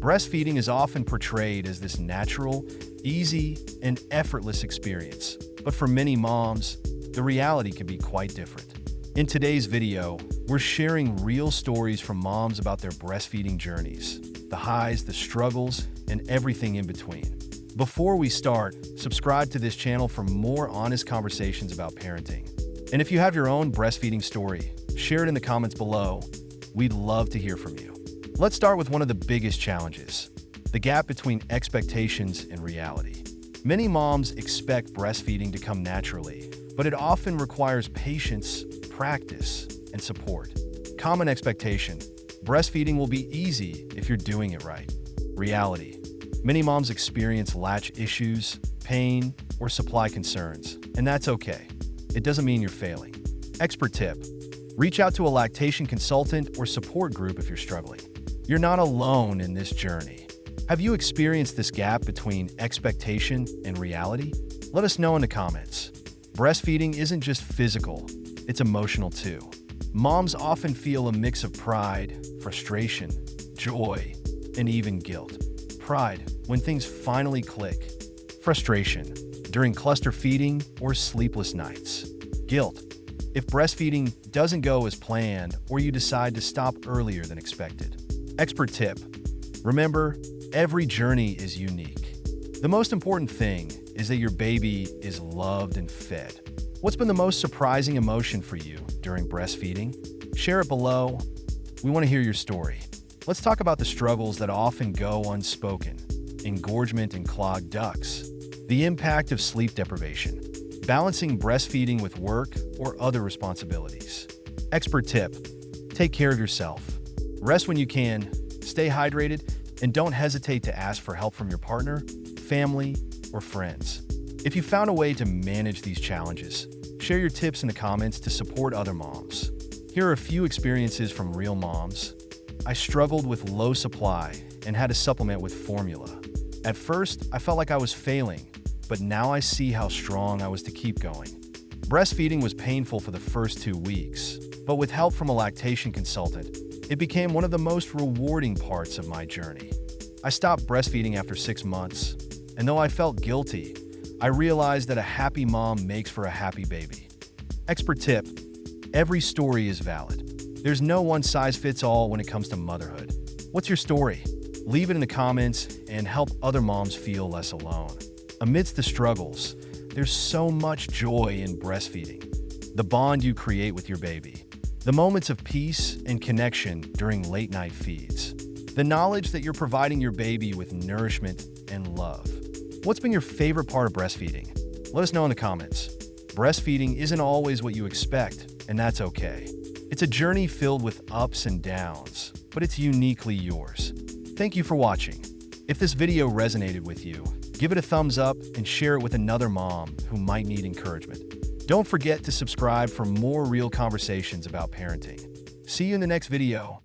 Breastfeeding is often portrayed as this natural, easy, and effortless experience. But for many moms, the reality can be quite different. In today's video, we're sharing real stories from moms about their breastfeeding journeys, the highs, the struggles, and everything in between. Before we start, subscribe to this channel for more honest conversations about parenting. And if you have your own breastfeeding story, share it in the comments below. We'd love to hear from you. Let's start with one of the biggest challenges, the gap between expectations and reality. Many moms expect breastfeeding to come naturally, but it often requires patience, practice, and support. Common expectation: breastfeeding will be easy if you're doing it right. Reality: many moms experience latch issues, pain, or supply concerns, and that's okay. It doesn't mean you're failing. Expert tip: reach out to a lactation consultant or support group if you're struggling. You're not alone in this journey. Have you experienced this gap between expectation and reality? Let us know in the comments. Breastfeeding isn't just physical, it's emotional too. Moms often feel a mix of pride, frustration, joy, and even guilt. Pride, when things finally click. Frustration, during cluster feeding or sleepless nights. Guilt, if breastfeeding doesn't go as planned or you decide to stop earlier than expected. Expert tip: remember, every journey is unique. The most important thing is that your baby is loved and fed. What's been the most surprising emotion for you during breastfeeding? Share it below. We want to hear your story. Let's talk about the struggles that often go unspoken: engorgement and clogged ducts, the impact of sleep deprivation, balancing breastfeeding with work or other responsibilities. Expert tip: take care of yourself. Rest when you can, stay hydrated, and don't hesitate to ask for help from your partner, family, or friends. If you found a way to manage these challenges, share your tips in the comments to support other moms. Here are a few experiences from real moms. I struggled with low supply and had to supplement with formula. At first, I felt like I was failing, but now I see how strong I was to keep going. Breastfeeding was painful for the first 2 weeks, but with help from a lactation consultant, it became one of the most rewarding parts of my journey. I stopped breastfeeding after 6 months, and though I felt guilty, I realized that a happy mom makes for a happy baby. Expert tip: every story is valid. There's no one-size-fits-all when it comes to motherhood. What's your story? Leave it in the comments and help other moms feel less alone. Amidst the struggles, there's so much joy in breastfeeding. The bond you create with your baby, the moments of peace and connection during late-night feeds, the knowledge that you're providing your baby with nourishment and love. What's been your favorite part of breastfeeding? Let us know in the comments. Breastfeeding isn't always what you expect, and that's okay. It's a journey filled with ups and downs, but it's uniquely yours. Thank you for watching. If this video resonated with you, give it a thumbs up and share it with another mom who might need encouragement. Don't forget to subscribe for more real conversations about parenting. See you in the next video.